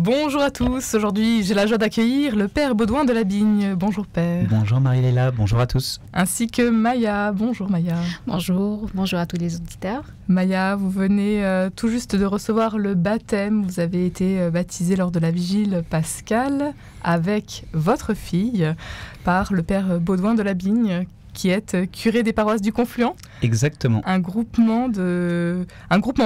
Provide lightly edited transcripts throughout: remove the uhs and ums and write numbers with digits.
Bonjour à tous, aujourd'hui j'ai la joie d'accueillir le Père Baudouin de la Bigne. Bonjour Père. Bonjour Marie-Léla, bonjour à tous. Ainsi que Maya. Bonjour Maya. Bonjour à tous les auditeurs. Maya, vous venez tout juste de recevoir le baptême. Vous avez été baptisée lors de la vigile pascale avec votre fille par le Père Baudouin de la Bigne, qui est curé des paroisses du Confluent. Exactement. Un groupement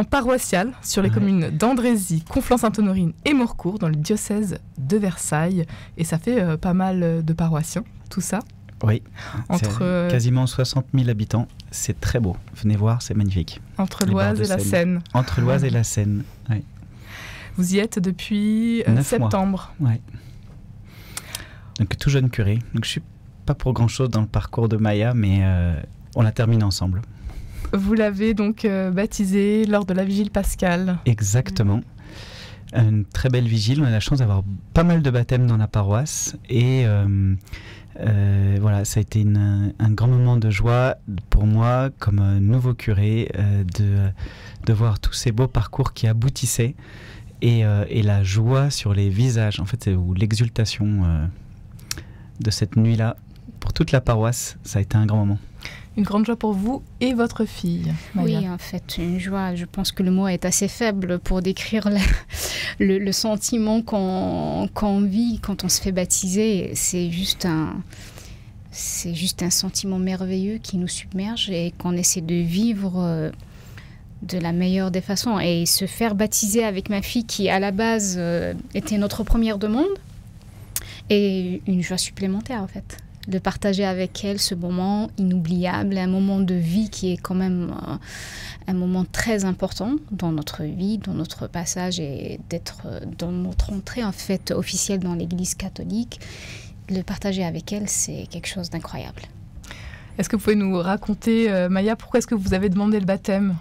paroissial sur les communes d'Andrézy, Conflans-Sainte-Honorine et Morcourt dans le diocèse de Versailles. Et ça fait pas mal de paroissiens, tout ça. Oui, entre quasiment 60 000 habitants. C'est très beau. Venez voir, c'est magnifique. Entre l'Oise et la Seine. Entre l'Oise et la Seine, oui. Vous y êtes depuis septembre. Oui. Donc tout jeune curé. Donc je suis pas pour grand-chose dans le parcours de Maya, mais on la termine ensemble. Vous l'avez donc baptisée lors de la vigile pascale. Exactement. Une très belle vigile. On a la chance d'avoir pas mal de baptêmes dans la paroisse. Et voilà, ça a été un grand moment de joie pour moi, comme nouveau curé, de voir tous ces beaux parcours qui aboutissaient et la joie sur les visages, en fait, ou l'exultation de cette nuit-là. Pour toute la paroisse, ça a été un grand moment. Une grande joie pour vous et votre fille, Maya. Oui, en fait, une joie. Je pense que le mot est assez faible pour décrire le sentiment qu'on vit quand on se fait baptiser. C'est juste un sentiment merveilleux qui nous submerge et qu'on essaie de vivre de la meilleure des façons. Et se faire baptiser avec ma fille, qui à la base était notre première demande, est une joie supplémentaire, en fait. De partager avec elle ce moment inoubliable, un moment de vie qui est quand même un moment très important dans notre vie, dans notre passage et d'être dans notre entrée en fait officielle dans l'Église catholique. Le partager avec elle, c'est quelque chose d'incroyable. Est-ce que vous pouvez nous raconter, Maya, pourquoi est-ce que vous avez demandé le baptême ?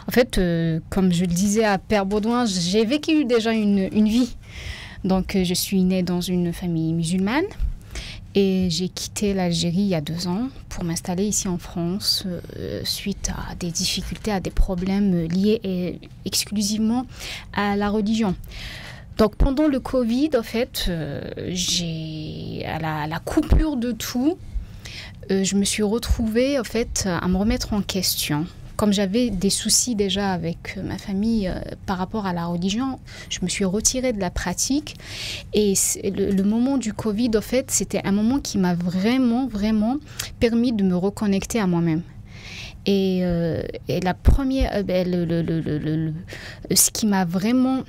En fait, comme je le disais à Père Baudouin, j'ai vécu déjà une vie. Donc, je suis née dans une famille musulmane. Et j'ai quitté l'Algérie il y a 2 ans pour m'installer ici en France suite à des difficultés, à des problèmes liés exclusivement à la religion. Donc pendant le Covid, en fait, à la coupure de tout, je me suis retrouvée en fait, à me remettre en question. Comme j'avais des soucis déjà avec ma famille par rapport à la religion, je me suis retirée de la pratique. Et le moment du Covid, en fait, c'était un moment qui m'a vraiment, vraiment permis de me reconnecter à moi-même. Et la première, ce qui m'a vraiment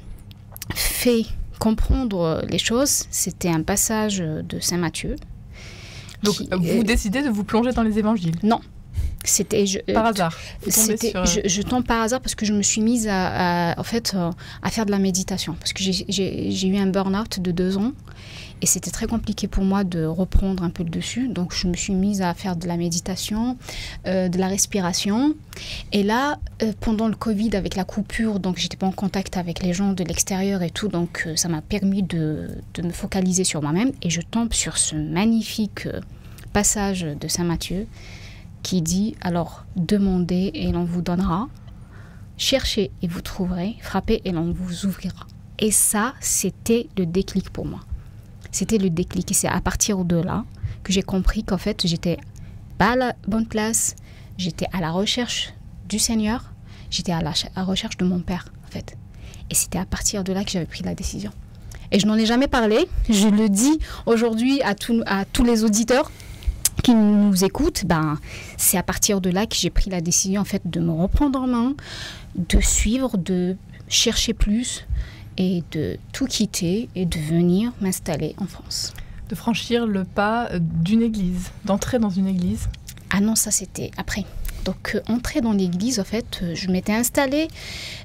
fait comprendre les choses, c'était un passage de Saint Matthieu. Donc, vous décidez de vous plonger dans les évangiles ? Non. Par hasard. Je tombe par hasard parce que je me suis mise à faire de la méditation. Parce que j'ai eu un burn-out de 2 ans et c'était très compliqué pour moi de reprendre un peu le dessus. Donc je me suis mise à faire de la méditation, de la respiration. Et là, pendant le Covid, avec la coupure, donc j'étais pas en contact avec les gens de l'extérieur et tout. Donc ça m'a permis de me focaliser sur moi-même. Et je tombe sur ce magnifique passage de Saint Matthieu qui dit, alors, demandez et l'on vous donnera, cherchez et vous trouverez, frappez et l'on vous ouvrira. Et ça, c'était le déclic pour moi. C'était le déclic. Et c'est à partir de là que j'ai compris qu'en fait, j'étais pas à la bonne place, j'étais à la recherche du Seigneur, j'étais à la recherche de mon Père, en fait. Et c'était à partir de là que j'avais pris la décision. Et je n'en ai jamais parlé, je le dis aujourd'hui à tous les auditeurs qui nous écoutent, c'est à partir de là que j'ai pris la décision en fait de me reprendre en main, de suivre, de chercher plus et de tout quitter et de venir m'installer en France. De franchir le pas d'une église, d'entrer dans une église ? Ah non, ça c'était après. Donc entrer dans l'église, en fait, je m'étais installée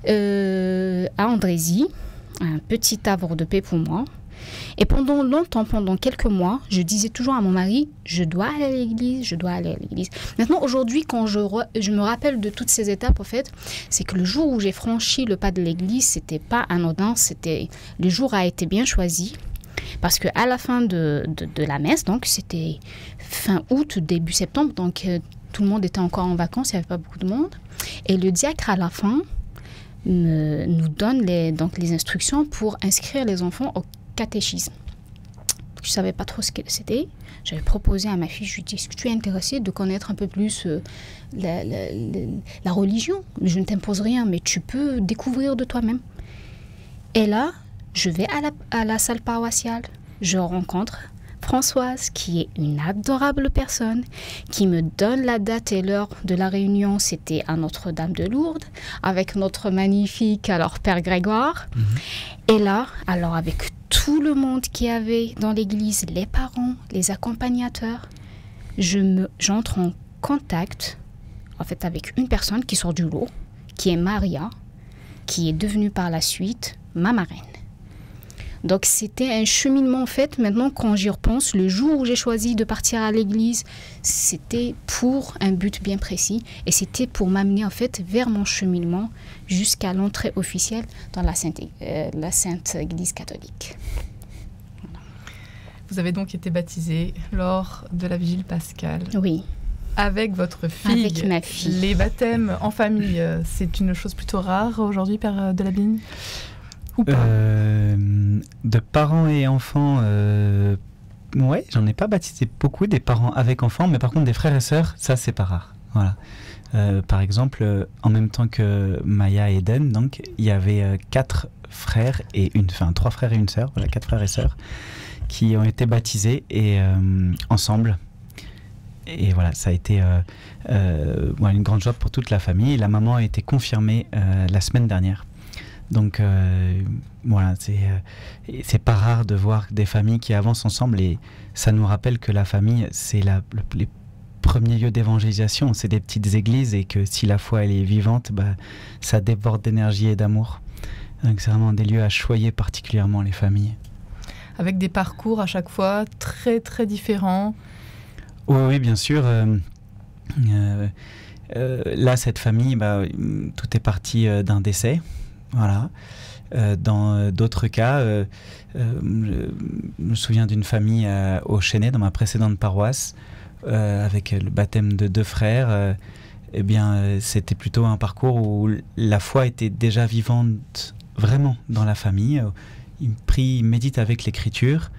à Andrézy, un petit havre de paix pour moi. Et pendant longtemps, pendant quelques mois, je disais toujours à mon mari, je dois aller à l'église, je dois aller à l'église. Maintenant, aujourd'hui, quand je me rappelle de toutes ces étapes, en fait, c'est que le jour où j'ai franchi le pas de l'église, c'était pas anodin, le jour a été bien choisi. Parce qu'à la fin de la messe, donc c'était fin août, début septembre, donc tout le monde était encore en vacances, il n'y avait pas beaucoup de monde. Et le diacre, à la fin, nous donne les instructions pour inscrire les enfants au catéchisme. Je ne savais pas trop ce que c'était. J'avais proposé à ma fille, je lui ai dit, est-ce que tu es intéressée de connaître un peu plus la religion? Je ne t'impose rien, mais tu peux découvrir de toi-même. Et là, je vais à la salle paroissiale. Je rencontre Françoise, qui est une adorable personne, qui me donne la date et l'heure de la réunion. C'était à Notre-Dame de Lourdes, avec notre magnifique Père Grégoire. Et là, avec tout le monde qu'il y avait dans l'église, les parents, les accompagnateurs, j'entre en contact avec une personne qui sort du lot, qui est Maria, qui est devenue par la suite ma marraine. Donc c'était un cheminement maintenant quand j'y repense, le jour où j'ai choisi de partir à l'église, c'était pour un but bien précis et c'était pour m'amener vers mon cheminement jusqu'à l'entrée officielle dans la Sainte Église catholique. Voilà. Vous avez donc été baptisée lors de la vigile pascale. Oui. Avec votre fille. Avec ma fille. Les baptêmes en famille, c'est une chose plutôt rare aujourd'hui, Père Delabigne? De parents et enfants, ouais, j'en ai pas baptisé beaucoup, des parents avec enfants, mais par contre des frères et sœurs, ça c'est pas rare. Voilà. Par exemple, en même temps que Maya et Eden, donc il y avait 3 frères et une sœur, voilà, 4 frères et sœurs qui ont été baptisés et ensemble. Et voilà, ça a été une grande joie pour toute la famille. La maman a été confirmée la semaine dernière. Donc voilà, c'est pas rare de voir des familles qui avancent ensemble et ça nous rappelle que la famille, c'est les premiers lieux d'évangélisation, c'est des petites églises et que si la foi elle est vivante, ça déborde d'énergie et d'amour. Donc c'est vraiment des lieux à choyer particulièrement les familles. Avec des parcours à chaque fois très très différents. Oui, bien sûr. Là, cette famille, tout est parti d'un décès. Voilà. Dans d'autres cas, je me souviens d'une famille au Chênay, dans ma précédente paroisse, avec le baptême de 2 frères. C'était plutôt un parcours où la foi était déjà vivante vraiment dans la famille. Ils prient, ils méditent avec l'écriture.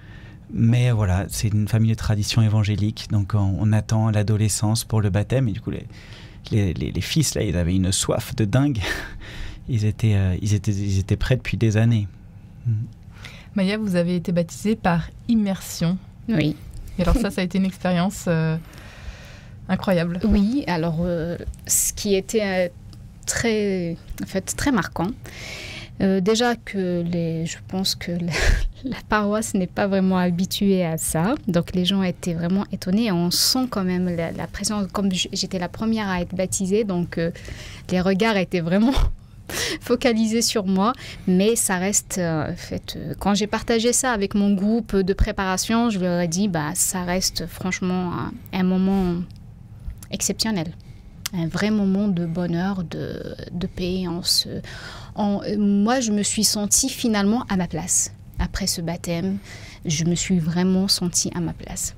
Mais voilà, c'est une famille de tradition évangélique, donc on attend l'adolescence pour le baptême. Et du coup, les fils, là, ils avaient une soif de dingue. Ils étaient prêts depuis des années. Maya, vous avez été baptisée par immersion. Oui. Et alors ça a été une expérience incroyable. Oui, alors ce qui était très marquant, déjà que je pense que la paroisse n'est pas vraiment habituée à ça. Donc les gens étaient vraiment étonnés. Et on sent quand même la présence, comme j'étais la première à être baptisée, donc les regards étaient vraiment focalisés sur moi. Mais ça reste, quand j'ai partagé ça avec mon groupe de préparation, je leur ai dit, ça reste franchement un moment exceptionnel. Un vrai moment de bonheur, de paix. Moi, je me suis sentie finalement à ma place. Après ce baptême, je me suis vraiment sentie à ma place.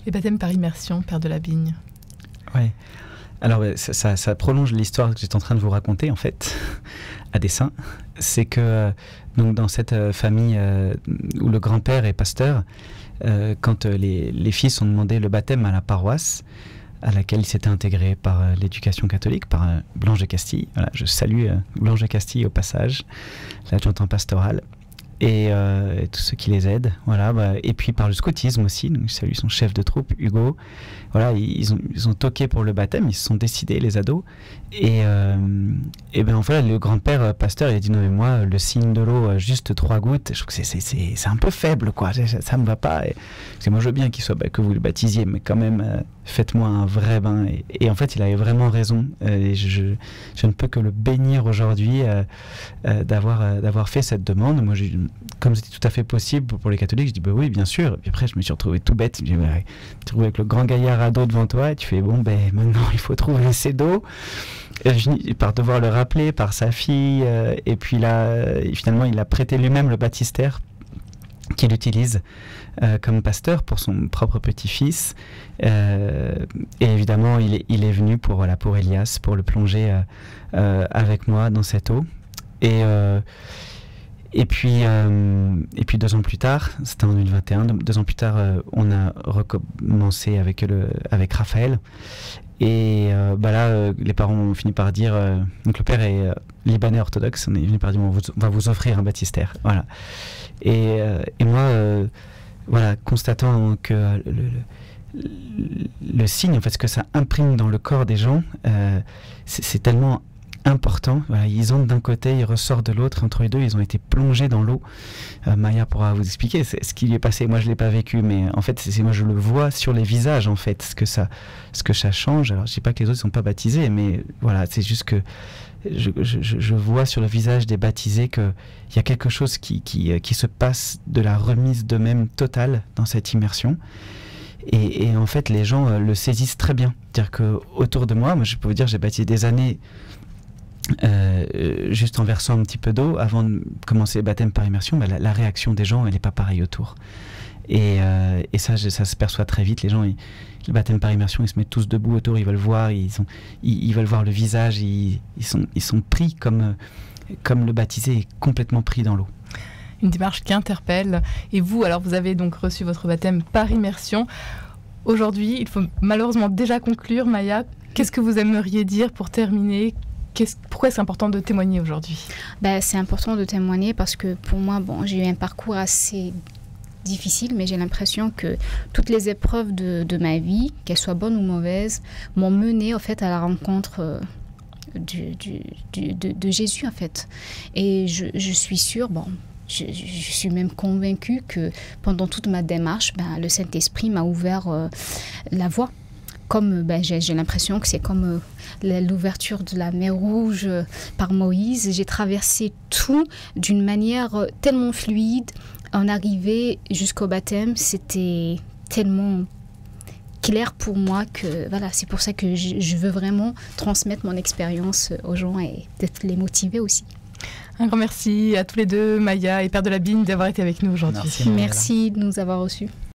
Les baptêmes par immersion, Père Delabigne. Oui. Alors, ça prolonge l'histoire que j'étais en train de vous raconter, en fait, à dessein. C'est que donc, dans cette famille où le grand-père est pasteur, quand les fils ont demandé le baptême à la paroisse, à laquelle il s'était intégré par l'éducation catholique, par Blanche de Castille. Voilà, je salue Blanche de Castille au passage, l'adjointe pastorale, et tous ceux qui les aident. Voilà, et puis par le scoutisme aussi, donc je salue son chef de troupe, Hugo. Voilà, ils ont toqué pour le baptême, ils se sont décidés, les ados. Et en fait, le grand-père pasteur, il a dit non mais moi, le signe de l'eau, juste 3 gouttes, je trouve que c'est un peu faible, quoi. Ça me va pas. Moi, je veux bien que vous le baptisiez, mais quand même, faites-moi un vrai bain. Et en fait, il avait vraiment raison. Et je ne peux que le bénir aujourd'hui d'avoir fait cette demande. Moi, comme c'était tout à fait possible pour les catholiques, je dis oui, bien sûr. Et puis après, je me suis retrouvé tout bête. Je me suis retrouvé avec le grand gaillard à dos devant toi. Et tu fais maintenant, il faut trouver assez d'eau. Et je finis par devoir le rappeler par sa fille. Et puis là, finalement, il a prêté lui-même le baptistère qu'il utilise comme pasteur pour son propre petit-fils. Et évidemment, il est venu pour Elias, pour le plonger avec moi dans cette eau. Et puis 2 ans plus tard, c'était en 2021, 2 ans plus tard, on a recommencé avec Raphaël. Et là, les parents ont fini par dire, donc le père est libanais orthodoxe, on est venu par dire, on va vous offrir un baptistère. Voilà. Et moi, constatant que le signe, en fait, ce que ça imprime dans le corps des gens, c'est tellement important. Voilà, ils entrent d'un côté, ils ressortent de l'autre. Entre les deux, ils ont été plongés dans l'eau. Maya pourra vous expliquer ce qui lui est passé. Moi, je l'ai pas vécu, mais en fait, moi, je le vois sur les visages, en fait, ce que ça change. Alors, je dis pas que les autres ne sont pas baptisés, mais voilà, c'est juste que je vois sur le visage des baptisés qu'il y a quelque chose qui se passe de la remise d'eux-mêmes totale dans cette immersion. Et en fait, les gens le saisissent très bien. C'est-à-dire qu'autour de moi, je peux vous dire, j'ai baptisé des années juste en versant un petit peu d'eau avant de commencer le baptême par immersion. La réaction des gens, elle n'est pas pareille autour. Et ça se perçoit très vite. Les gens, le baptême par immersion, ils se mettent tous debout autour, ils veulent voir, ils veulent voir le visage, ils sont pris comme le baptisé est complètement pris dans l'eau. Une démarche qui interpelle. Et vous, alors vous avez donc reçu votre baptême par immersion. Aujourd'hui, il faut malheureusement déjà conclure. Maya, qu'est-ce que vous aimeriez dire pour terminer ? Pourquoi c'est important de témoigner aujourd'hui ? C'est important de témoigner parce que pour moi, j'ai eu un parcours assez difficile, mais j'ai l'impression que toutes les épreuves de ma vie, qu'elles soient bonnes ou mauvaises, m'ont mené en fait à la rencontre de Jésus en fait. Et je suis sûre, je suis même convaincue que pendant toute ma démarche, le Saint-Esprit m'a ouvert la voie. Comme j'ai l'impression que c'est comme l'ouverture de la mer Rouge par Moïse. J'ai traversé tout d'une manière tellement fluide. En arrivée jusqu'au baptême, c'était tellement clair pour moi que c'est pour ça que je veux vraiment transmettre mon expérience aux gens et peut-être les motiver aussi. Un grand merci à tous les deux, Maya et Père de la Bigne, d'avoir été avec nous aujourd'hui. Merci de nous avoir reçus.